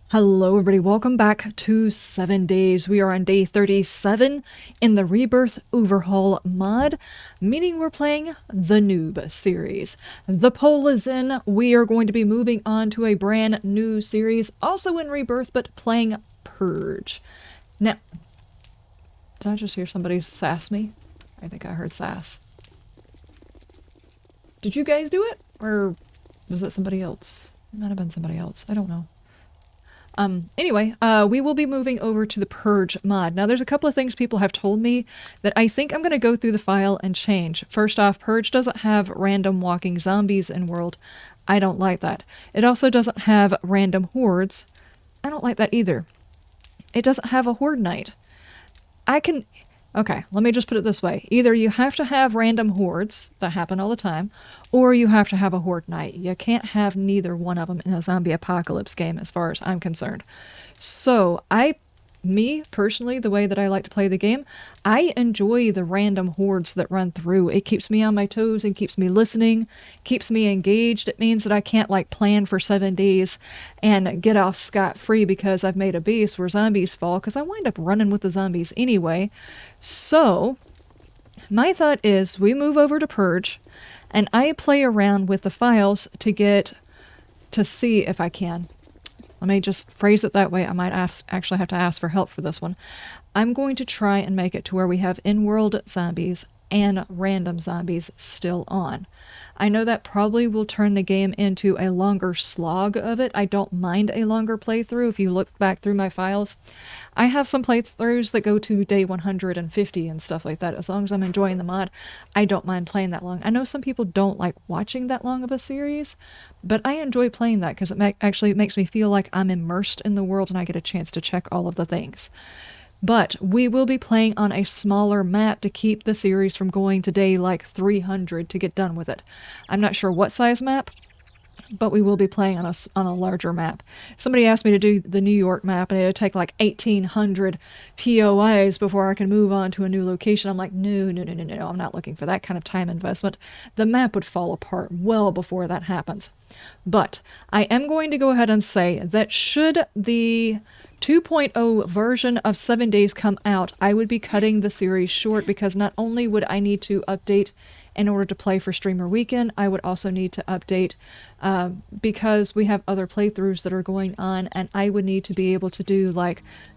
Hello everybody, welcome back to 7 Days. We are on day 37 in the Rebirth Overhaul mod, meaning we're playing the Noob series. The poll is in. We are going to be moving on to a brand new series, also in Rebirth, but playing Purge. Now, did I just hear somebody sass me? I think I heard sass. Did you guys do it? Or was it somebody else? It might have been somebody else. I don't know. Anyway, we will be moving over to the Purge mod. Now, there's a couple of things people have told me that I think I'm going to go through the file and change. First off, Purge doesn't have random walking zombies in world. I don't like that. It also doesn't have random hordes. I don't like that either. It doesn't have a horde night. Okay, let me just put it this way. Either you have to have random hordes that happen all the time, or you have to have a horde night. You can't have neither one of them in a zombie apocalypse game as far as I'm concerned. So, me, personally, the way that I like to play the game, I enjoy the random hordes that run through. It keeps me on my toes and keeps me listening, keeps me engaged. It means that I can't, plan for 7 days and get off scot-free because I've made a base where zombies fall, because I wind up running with the zombies anyway. So, my thought is we move over to Purge, and I play around with the files to see if I can. Let me just phrase it that way. I might actually have to ask for help for this one. I'm going to try and make it to where we have in-world zombies and random zombies still on. I know that probably will turn the game into a longer slog of it. I don't mind a longer playthrough if you look back through my files. I have some playthroughs that go to day 150 and stuff like that. As long as I'm enjoying the mod, I don't mind playing that long. I know some people don't like watching that long of a series, but I enjoy playing that because it actually makes me feel like I'm immersed in the world and I get a chance to check all of the things. But we will be playing on a smaller map to keep the series from going to day 300 to get done with it. I'm not sure what size map, but we will be playing on a larger map. Somebody asked me to do the New York map, and it would take 1,800 POIs before I can move on to a new location. I'm like, no, I'm not looking for that kind of time investment. The map would fall apart well before that happens. But I am going to go ahead and say that should the 2.0 version of 7 Days come out, I would be cutting the series short because not only would I need to update in order to play for Streamer Weekend, I would also need to update because we have other playthroughs that are going on, and I would need to be able to do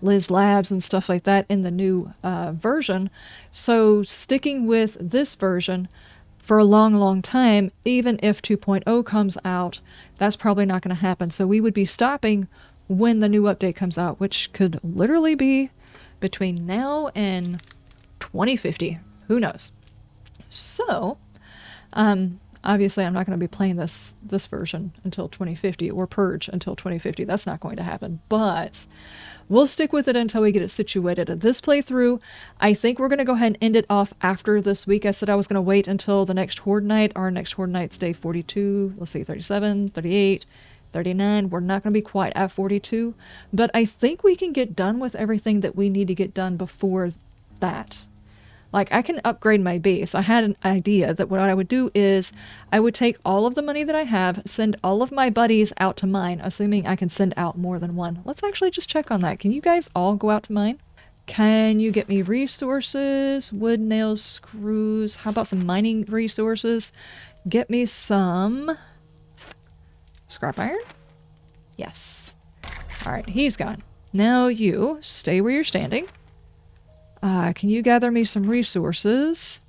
Liz Labs and stuff like that in the new version. So sticking with this version for a long time, even if 2.0 comes out, that's probably not going to happen. So we would be stopping when the new update comes out, which could literally be between now and 2050. Who knows? So, obviously I'm not going to be playing this version until 2050, or Purge until 2050. That's not going to happen, but we'll stick with it until we get it situated. This playthrough, I think we're going to go ahead and end it off after this week. I said I was going to wait until the next Horde Night. Our next Horde Night's day 42. Let's see, 37, 38, 39. We're not going to be quite at 42, but I think we can get done with everything that we need to get done before that. I can upgrade my base. I had an idea that what I would do is I would take all of the money that I have, send all of my buddies out to mine, assuming I can send out more than one. Let's actually just check on that. Can you guys all go out to mine? Can you get me resources? Wood, nails, screws. How about some mining resources? Get me some scrap iron? Yes. Alright, he's gone. Now you stay where you're standing. Can you gather me some resources?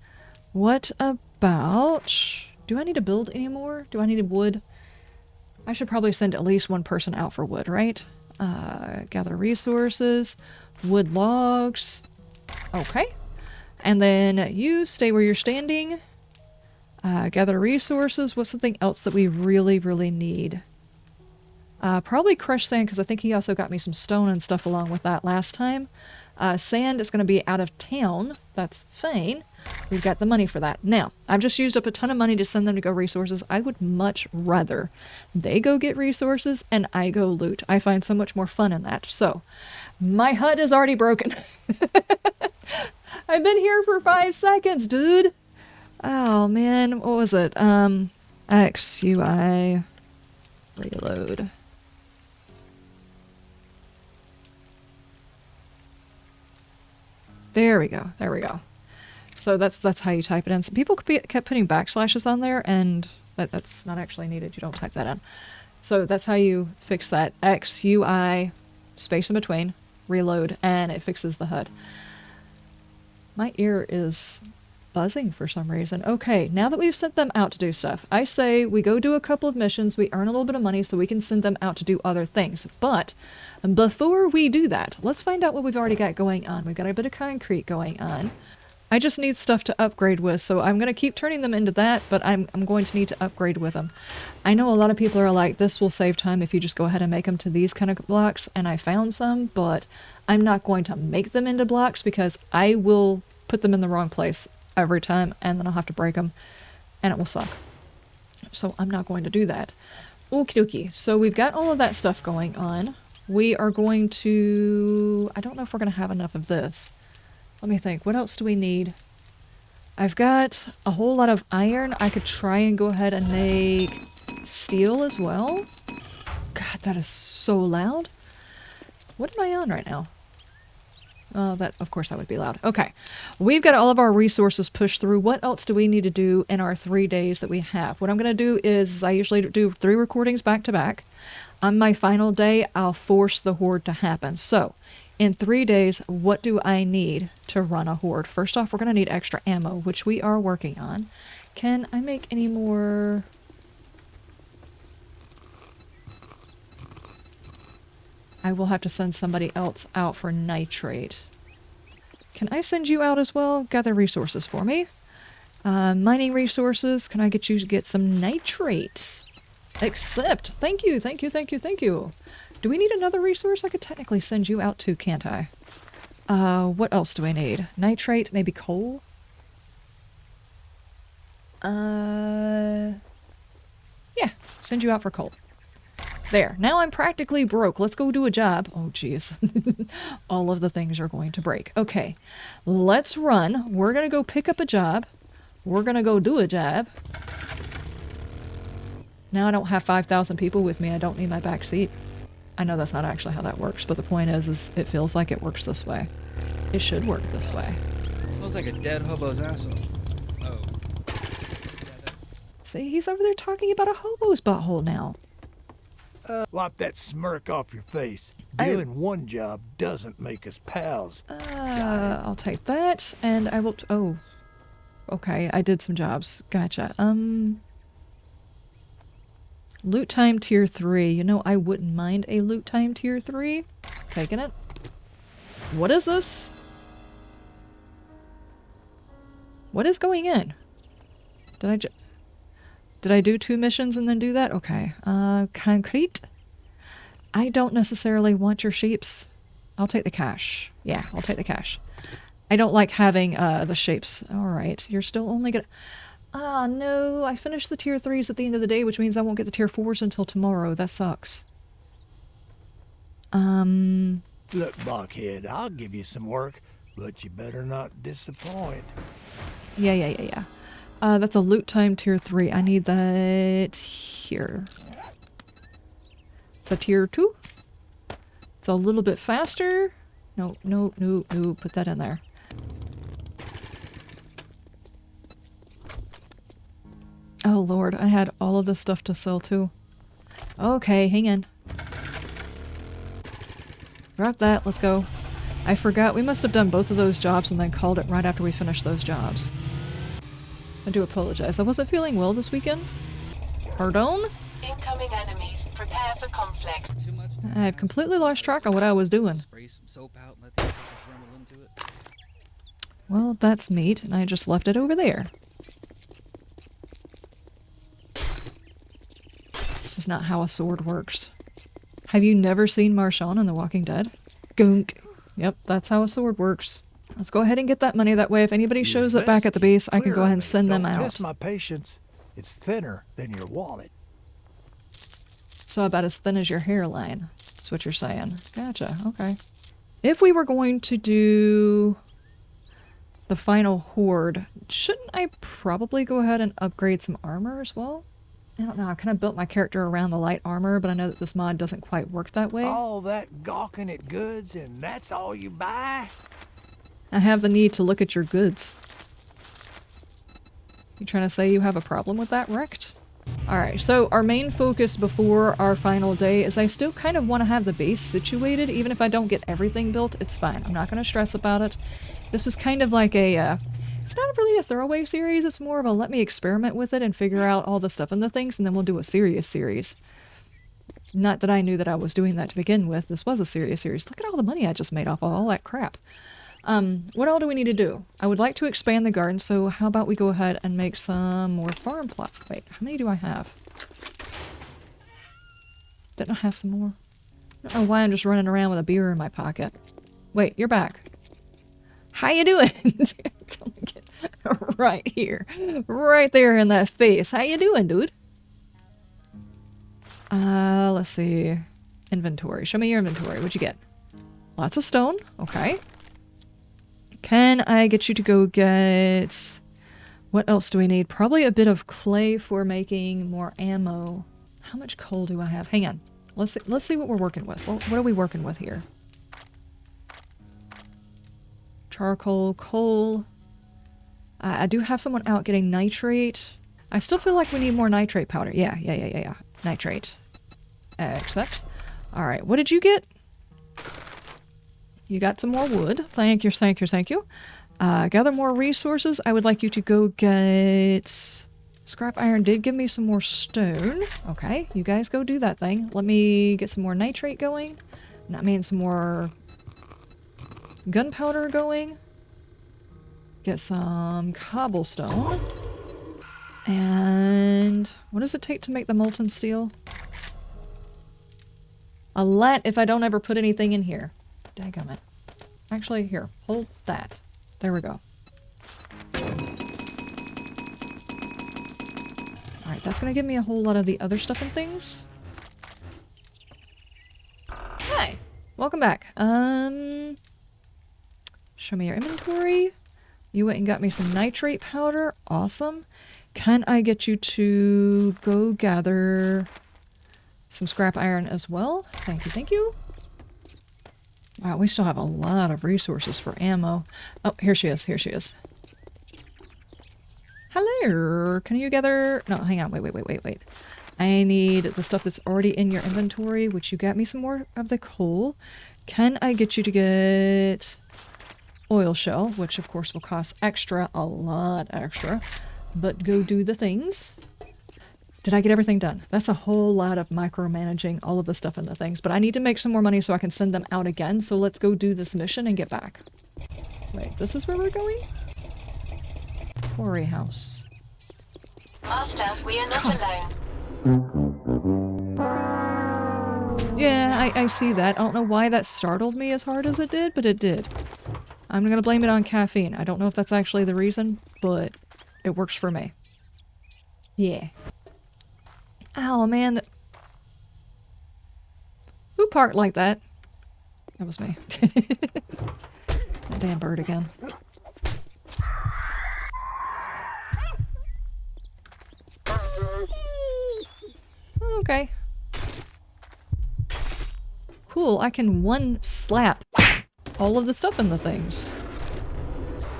What about... Do I need to build any more? Do I need wood? I should probably send at least one person out for wood, right? Gather resources. Wood logs. Okay. And then you stay where you're standing. Gather resources. What's something else that we really need? Probably crushed sand, because I think he also got me some stone and stuff along with that last time. Sand is going to be out of town. That's fine. We've got the money for that. Now, I've just used up a ton of money to send them to go resources. I would much rather they go get resources and I go loot. I find so much more fun in that. So, my hut is already broken. I've been here for 5 seconds, dude. Oh, man. What was it? XUI reload. There we go. There we go. So that's how you type it in. Some people kept putting backslashes on there, and that's not actually needed. You don't type that in. So that's how you fix that. X, U, I, space in between, reload, and it fixes the HUD. My ear is buzzing for some reason. Okay, now that we've sent them out to do stuff, I say we go do a couple of missions, we earn a little bit of money so we can send them out to do other things. But before we do that, let's find out what we've already got going on. We've got a bit of concrete going on. I just need stuff to upgrade with, so I'm going to keep turning them into that, but I'm going to need to upgrade with them. I know a lot of people are like, this will save time if you just go ahead and make them to these kind of blocks, and I found some, but I'm not going to make them into blocks because I will put them in the wrong place every time, and then I'll have to break them, and it will suck. So I'm not going to do that. Okie dokie. So we've got all of that stuff going on. We are going to... I don't know if we're going to have enough of this. Let me think. What else do we need? I've got a whole lot of iron. I could try and go ahead and make steel as well. God, that is so loud. What am I on right now? That, of course, that would be loud. Okay. We've got all of our resources pushed through. What else do we need to do in our 3 days that we have? What I'm going to do is I usually do 3 recordings back to back. On my final day, I'll force the horde to happen. So, in 3 days, what do I need to run a horde? First off, we're going to need extra ammo, which we are working on. Can I make any more... I will have to send somebody else out for nitrate. Can I send you out as well? Gather resources for me. Mining resources. Can I get you to get some nitrate? Accept. Thank you, thank you, thank you, thank you. Do we need another resource? I could technically send you out too, can't I? What else do I need? Nitrate, maybe coal? Yeah, send you out for coal. There, now I'm practically broke. Let's go do a job. Oh, jeez. All of the things are going to break. Okay, let's run. We're gonna go pick up a job. We're gonna go do a job. Now I don't have 5,000 people with me. I don't need my back seat. I know that's not actually how that works, but the point is it feels like it works this way. It should work this way. It smells like a dead hobo's asshole. Oh. See, he's over there talking about a hobo's butthole now. Wipe that smirk off your face. Doing one job doesn't make us pals. I'll take that, and I will... oh. Okay, I did some jobs. Gotcha. Loot time tier 3. You know, I wouldn't mind a loot time tier 3. Taking it. What is this? What is going in? Did I do 2 missions and then do that? Okay. Concrete. I don't necessarily want your shapes. I'll take the cash. Yeah, I'll take the cash. I don't like having the shapes. Alright, you're still only gonna... Ah, no, I finished the tier 3s at the end of the day, which means I won't get the tier 4s until tomorrow. That sucks. Look, Blockhead, I'll give you some work, but you better not disappoint. Yeah. That's a loot time tier 3. I need that here. It's a tier 2. It's a little bit faster. No. Put that in there. Oh lord, I had all of this stuff to sell too. Okay, hang in. Drop that, let's go. I forgot, we must have done both of those jobs and then called it right after we finished those jobs. I do apologize. I wasn't feeling well this weekend. Pardon? Incoming enemies. Prepare for conflict. I've completely lost track of what I was doing. Spray some soap out and let the fuckers rumble into it. Well, that's meat, and I just left it over there. This is not how a sword works. Have you never seen Marshawn in The Walking Dead? Gunk. Yep, that's how a sword works. Let's go ahead and get that money. That way, if anybody shows up back at the base, I can go ahead and send them out. Test my patience. It's thinner than your wallet. So about as thin as your hairline. That's what you're saying. Gotcha. Okay. If we were going to do the final horde, shouldn't I probably go ahead and upgrade some armor as well? I don't know. I kind of built my character around the light armor, but I know that this mod doesn't quite work that way. All that gawking at goods and that's all you buy? I have the need to look at your goods. You trying to say you have a problem with that, Wrecked? Alright, so our main focus before our final day is I still kind of want to have the base situated. Even if I don't get everything built, it's fine. I'm not going to stress about it. This was kind of like a, it's not really a throwaway series, it's more of a let me experiment with it and figure out all the stuff and the things, and then we'll do a serious series. Not that I knew that I was doing that to begin with. This was a serious series. Look at all the money I just made off of all that crap. What all do we need to do? I would like to expand the garden, so how about we go ahead and make some more farm plots. Wait, how many do I have? Didn't I have some more? I don't know why I'm just running around with a beer in my pocket. Wait, you're back. How you doing? Right here. Right there in that face. How you doing, dude? Let's see. Inventory. Show me your inventory. What'd you get? Lots of stone. Okay. Can I get you to go get... What else do we need? Probably a bit of clay for making more ammo. How much coal do I have? Hang on. Let's see what we're working with. What are we working with here? Charcoal, coal. I do have someone out getting nitrate. I still feel like we need more nitrate powder. Yeah. Nitrate. Accept. Alright, what did you get? You got some more wood. Thank you. Gather more resources. I would like you to go get... Scrap iron did give me some more stone. Okay, you guys go do that thing. Let me get some more nitrate going. And I mean some more gunpowder going. Get some cobblestone. And what does it take to make the molten steel? A lot if I don't ever put anything in here. Dagummit. Actually, here, hold that. There we go. Alright, that's gonna give me a whole lot of the other stuff and things. Hi! Welcome back. Show me your inventory. You went and got me some nitrate powder. Awesome. Can I get you to go gather some scrap iron as well? Thank you. Wow, we still have a lot of resources for ammo. Oh, here she is. Hello! Can you gather... No, hang on. Wait. I need the stuff that's already in your inventory, which you got me some more of the coal. Can I get you to get oil shell, which of course will cost extra, a lot extra, but go do the things. Did I get everything done? That's a whole lot of micromanaging all of the stuff and the things, but I need to make some more money so I can send them out again, so let's go do this mission and get back. Wait, this is where we're going? Quarry house. Master, we are not alone. Yeah, I see that. I don't know why that startled me as hard as it did, but it did. I'm gonna blame it on caffeine. I don't know if that's actually the reason, but it works for me. Yeah. Oh man. Who parked like that? That was me. That damn bird again. Okay. Cool, I can one slap all of the stuff in the things.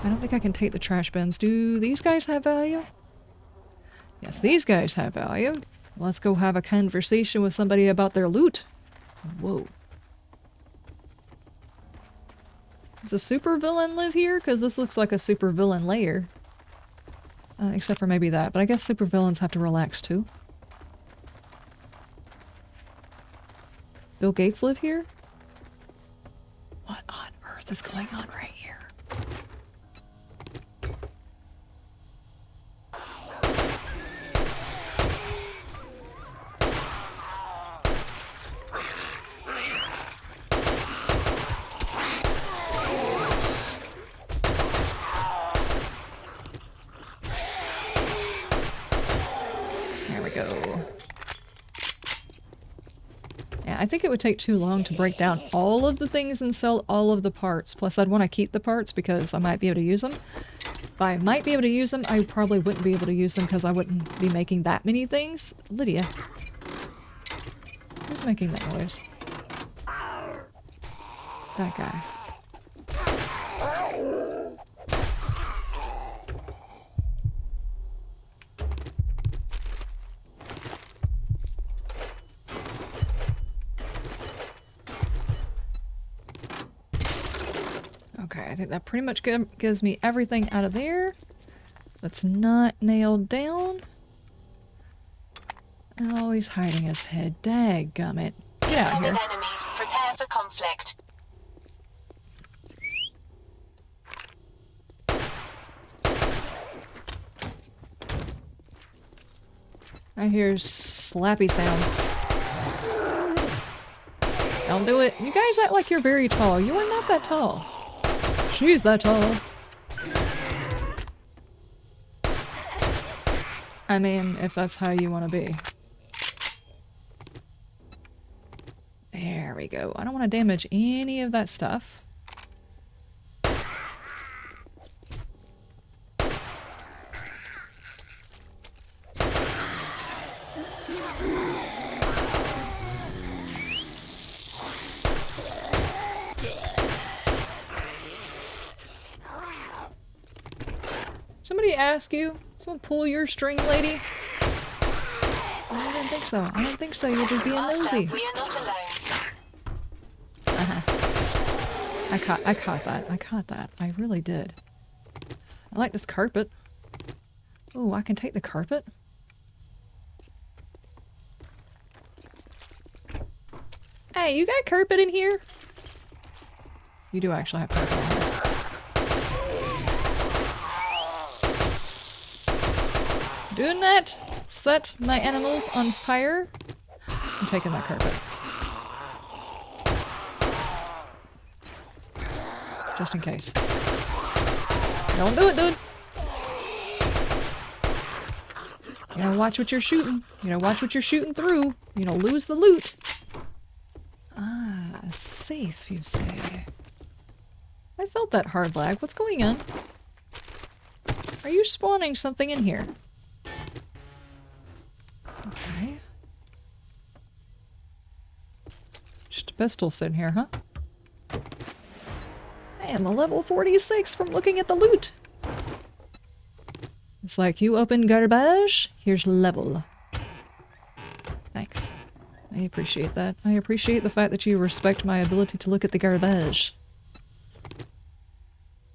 I don't think I can take the trash bins. Do these guys have value? Yes, these guys have value. Let's go have a conversation with somebody about their loot. Whoa. Does a supervillain live here? Because this looks like a supervillain lair. Except for maybe that, but I guess supervillains have to relax too. Bill Gates live here? What on earth is going on right here? There we go. I think it would take too long to break down all of the things and sell all of the parts. Plus, I'd want to keep the parts because I might be able to use them. If I might be able to use them, I probably wouldn't be able to use them because I wouldn't be making that many things. Lydia. Who's making that noise? That guy. Okay, I think that pretty much gives me everything out of there that's not nailed down. Oh, he's hiding his head. Dadgummit. Get out Incoming here. enemies. Prepare for conflict. I hear slappy sounds. Don't do it. You guys act like you're very tall. You are not that tall. She's that tall. I mean, if that's how you want to be. There we go. I don't want to damage any of that stuff. Somebody ask you? Someone pull your string, lady? I don't think so. I don't think so. You're just being nosy. We are not alone. I caught that. I caught that. I really did. I like this carpet. Oh, I can take the carpet? Hey, you got carpet in here? You do actually have carpet in here. Do not set my animals on fire. I'm taking that carpet. Just in case. Don't do it, dude. You gotta watch what you're shooting. You gotta watch what you're shooting through. You know, lose the loot. Ah, safe, you say. I felt that hard lag. What's going on? Are you spawning something in here? Okay. Just a pistol sitting here, huh? I am a level 46 from looking at the loot. It's like you open garbage, here's level. Thanks. I appreciate that. I appreciate the fact that you respect my ability to look at the garbage.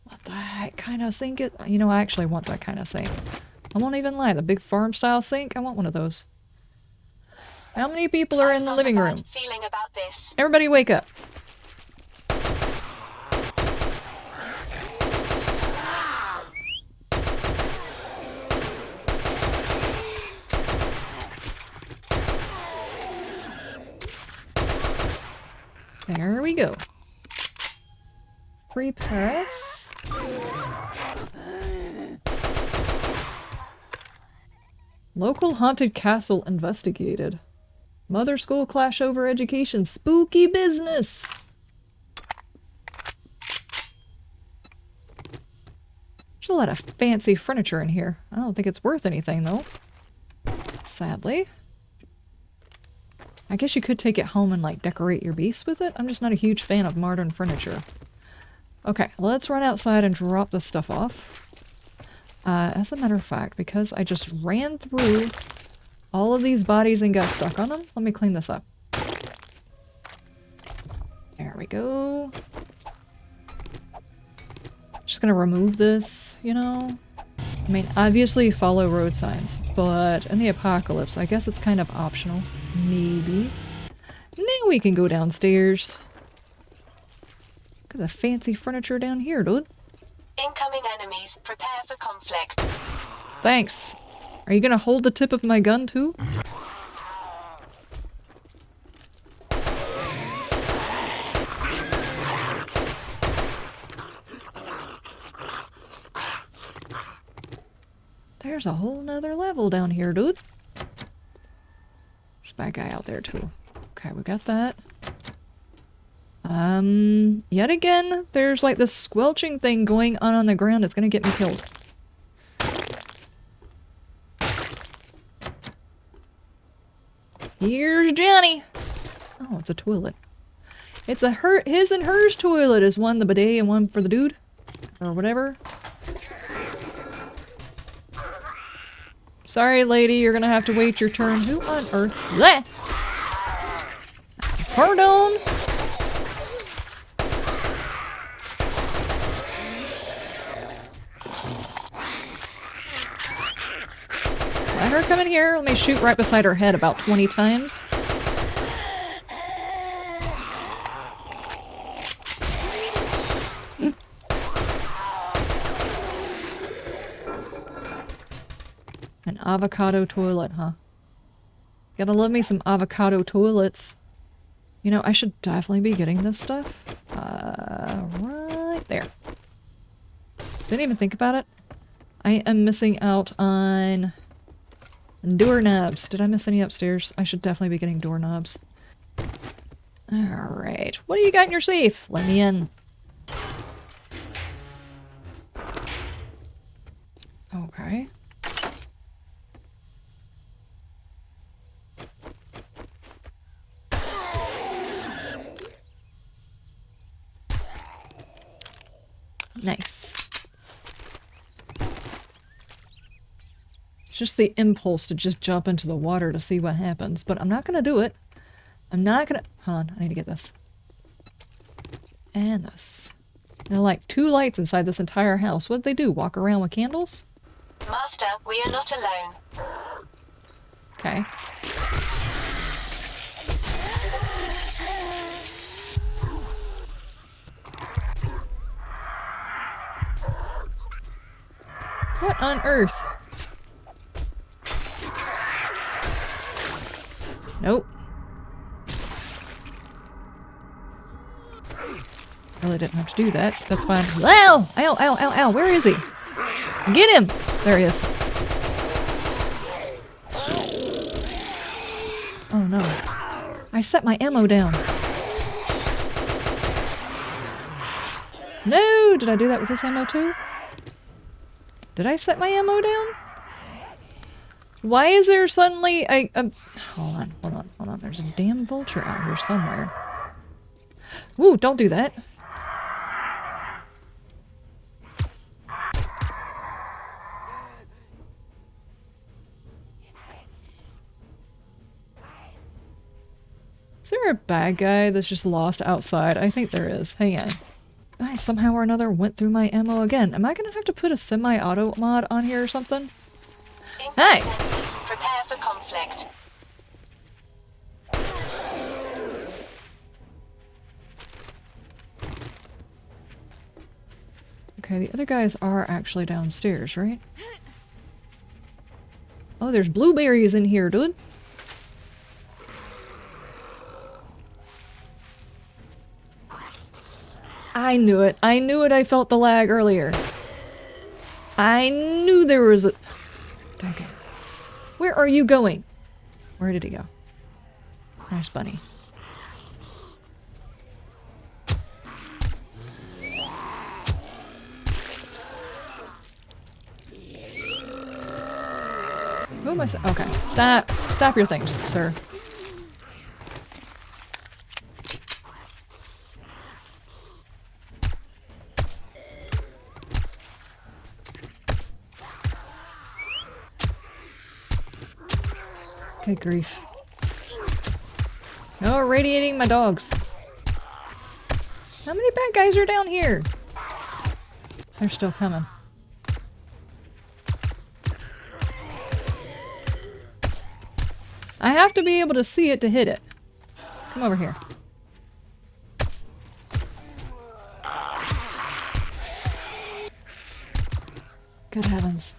What that kind of sink it? You know, I actually want that kind of sink. I won't even lie, the big farm style sink, I want one of those. How many people are in the living room? Feeling about this. Everybody wake up. There we go. Free pass. Local haunted castle investigated. Mother school clash over education. Spooky business. There's a lot of fancy furniture in here. I don't think it's worth anything though. Sadly. I guess you could take it home and like decorate your beast with it. I'm just not a huge fan of modern furniture. Okay, let's run outside and drop this stuff off. As a matter of fact, because I just ran through all of these bodies and got stuck on them, let me clean this up. There we go. Just gonna remove this, you know? I mean, obviously follow road signs, but in the apocalypse, I guess it's kind of optional. Maybe. Now we can go downstairs. Look at the fancy furniture down here, dude. Incoming enemies. Prepare for conflict. Thanks. Are you gonna hold the tip of my gun too? There's a whole nother level down here, dude. There's a bad guy out there too. Okay, we got that. Yet again, there's like this squelching thing going on the ground that's gonna get me killed. Here's Johnny! Oh, it's a toilet. It's a his and hers toilet. Is one the bidet and one for the dude? Or whatever. Sorry, lady, you're gonna have to wait your turn. Who on earth? Bleh! Pardon! Let her come in here. Let me shoot right beside her head about 20 times. An avocado toilet, huh? Gotta love me some avocado toilets. You know, I should definitely be getting this stuff. Right there. Didn't even think about it. I am missing out on doorknobs. Did I miss any upstairs? I should definitely be getting doorknobs. Alright. What do you got in your safe? Let me in. Okay. Nice. It's just the impulse to just jump into the water to see what happens, but I'm not gonna do it. I'm not gonna... Hold on, I need to get this. And this. There are like 2 lights inside this entire house. What'd they do? Walk around with candles? Master, we are not alone. Okay. What on earth? Nope. Really didn't have to do that. That's fine. Ow! Ow, ow, ow, ow. Where is he? Get him! There he is. Oh no. I set my ammo down. No! Did I do that with this ammo too? Did I set my ammo down? Why is there suddenly a... Hold on, hold on, hold on. There's a damn vulture out here somewhere. Ooh, don't do that. Is there a bad guy that's just lost outside? I think there is. Hang on. I somehow or another went through my ammo again. Am I gonna have to put a semi-auto mod on here or something? Hey! Prepare for conflict. Okay, the other guys are actually downstairs, right? Oh, there's blueberries in here, dude. I knew it. I knew it. I felt the lag earlier. I knew there was a... Okay. Where are you going? Where did he go? Nice bunny. Who am I? Okay. Stop. Stop your things, sir. Good grief. No irradiating my dogs. How many bad guys are down here? They're still coming. I have to be able to see it to hit it. Come over here. Good heavens.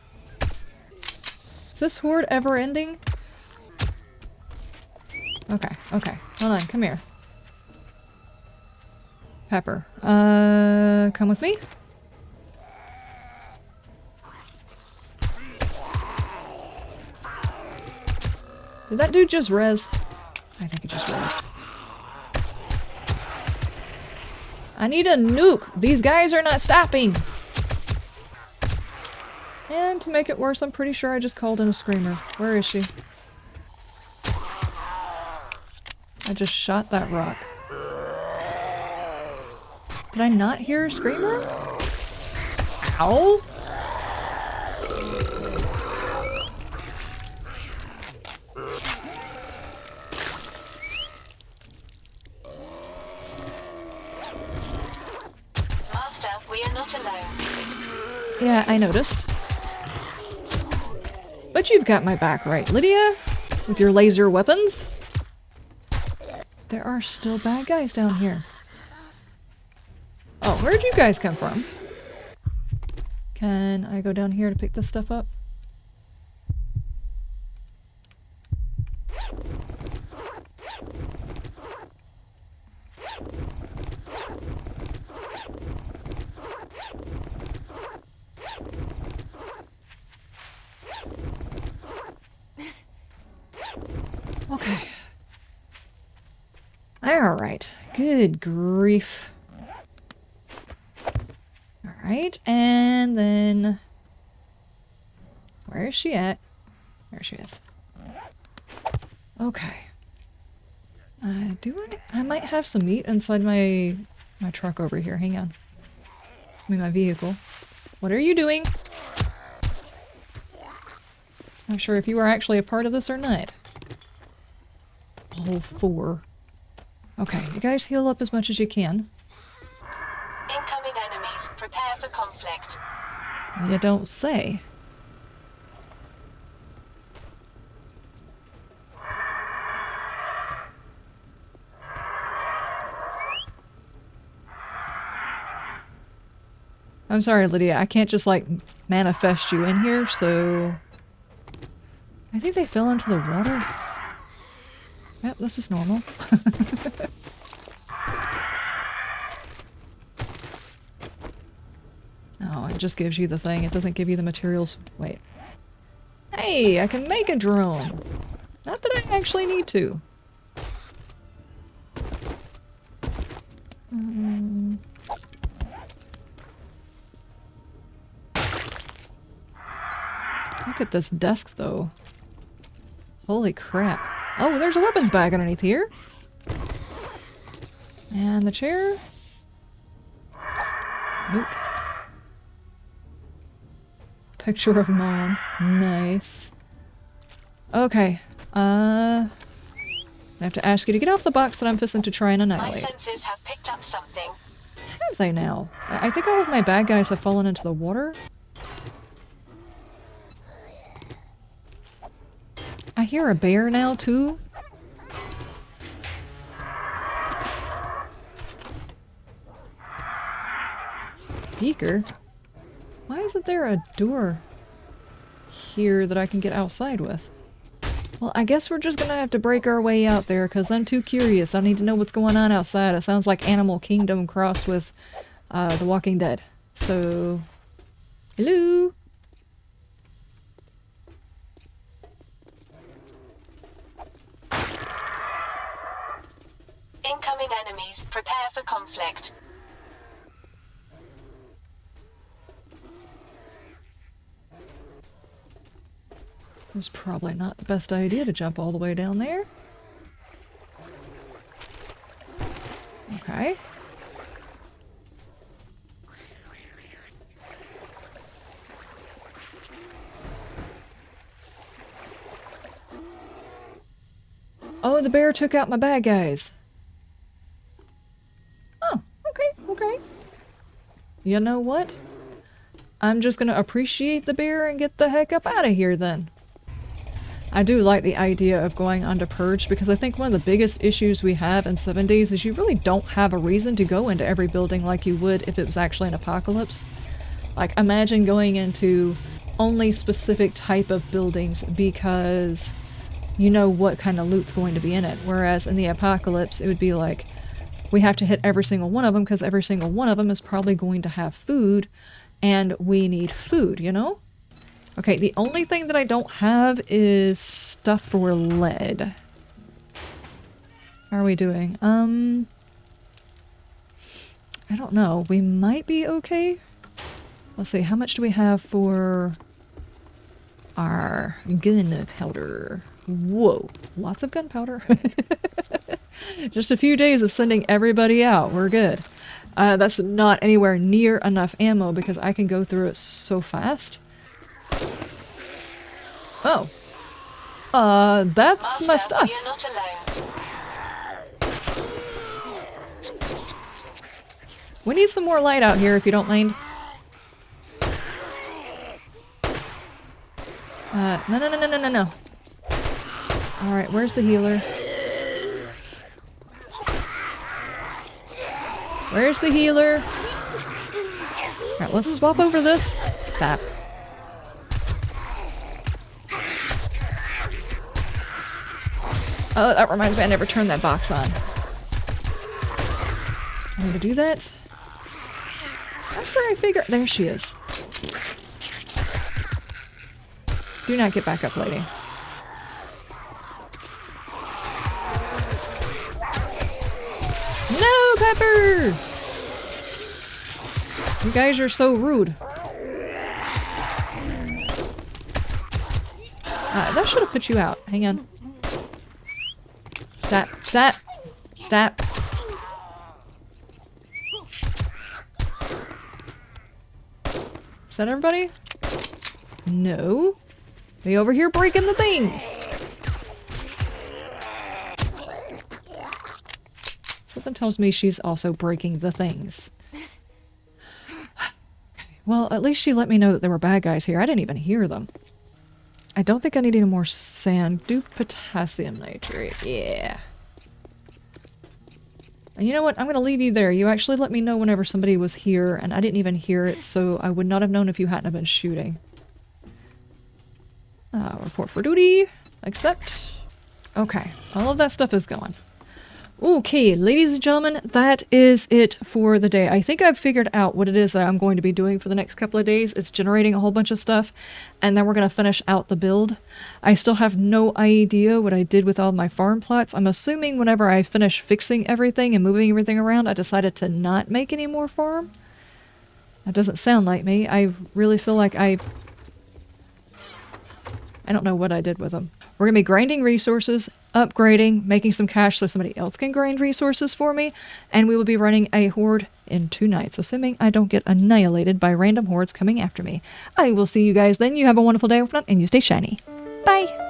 Is this horde ever ending? Okay, okay. Hold on, come here. Pepper. Come with me? Did that dude just res? I think it just res. I need a nuke! These guys are not stopping! And to make it worse, I'm pretty sure I just called in a screamer. Where is she? I just shot that rock. Did I not hear a screamer? Ow! Master, we are not alone. Yeah, I noticed. But you've got my back, right, Lydia? With your laser weapons? There are still bad guys down here. Oh, where'd you guys come from? Can I go down here to pick this stuff up? Okay. Alright. Good grief. Alright, and then... Where is she at? There she is. Okay. I might have some meat inside my truck over here. Hang on. I mean, my vehicle. What are you doing? Not sure if you are actually a part of this or not. All four. Okay, you guys heal up as much as you can. Incoming enemies. Prepare for conflict. You don't say. I'm sorry, Lydia. I can't just, like, manifest you in here, so... I think they fell into the water. Yep, this is normal. Oh, it just gives you the thing. It doesn't give you the materials. Wait. Hey, I can make a drone. Not that I actually need to. Look at this desk, though. Holy crap. Oh, there's a weapons bag underneath here. And the chair? Nope. Picture of mom. Nice. Okay. I have to ask you to get off the box that I'm fisting to try and My annihilate. senses have picked up something. Have they now? I think all of my bad guys have fallen into the water. I hear a bear now, too. Beaker? Why isn't there a door here that I can get outside with? Well, I guess we're just gonna have to break our way out there, because I'm too curious. I need to know what's going on outside. It sounds like Animal Kingdom crossed with The Walking Dead. So... hello? Incoming enemies. Prepare for conflict. It was probably not the best idea to jump all the way down there. Okay. Oh, the bear took out my bad guys. Oh, okay. You know what? I'm just gonna appreciate the bear and get the heck up out of here then. I do like the idea of going onto Purge, because I think one of the biggest issues we have in 7 days is you really don't have a reason to go into every building like you would if it was actually an apocalypse. Like, imagine going into only specific type of buildings because you know what kind of loot's going to be in it. Whereas in the apocalypse, it would be like, we have to hit every single one of them because every single one of them is probably going to have food, and we need food, you know? Okay, the only thing that I don't have is stuff for lead. How are we doing? I don't know. We might be okay. Let's see, how much do we have for our gunpowder? Whoa, lots of gunpowder. Just a few days of sending everybody out. We're good. That's not anywhere near enough ammo because I can go through it so fast. Oh. That's my Master, stuff. we are not alone. We need some more light out here if you don't mind. No. Alright, where's the healer? Where's the healer? Alright, let's swap over this. Stop. Oh, that reminds me, I never turned that box on. I'm gonna do that. After I figure... There she is. Do not get back up, lady. No, Pepper! You guys are so rude. That should have put you out. Hang on. Stop. Stop. Stop. Is that everybody? No. Be over here breaking the things. Something tells me she's also breaking the things. Well, at least she let me know that there were bad guys here. I didn't even hear them. I don't think I need any more sand. Do potassium nitrate. Yeah. And you know what? I'm going to leave you there. You actually let me know whenever somebody was here, and I didn't even hear it, so I would not have known if you hadn't have been shooting. Report for duty. Accept. Okay. All of that stuff is gone. Okay, ladies and gentlemen, that is it for the day. I think I've figured out what it is that I'm going to be doing for the next couple of days. It's generating a whole bunch of stuff, and then we're going to finish out the build. I still have no idea what I did with all my farm plots. I'm assuming whenever I finish fixing everything and moving everything around, I decided to not make any more farm. That doesn't sound like me. I really feel like I don't know what I did with them. We're going to be grinding resources, upgrading, making some cash so somebody else can grind resources for me, and we will be running a horde in 2 nights, assuming I don't get annihilated by random hordes coming after me. I will see you guys then. You have a wonderful day, and you stay shiny. Bye!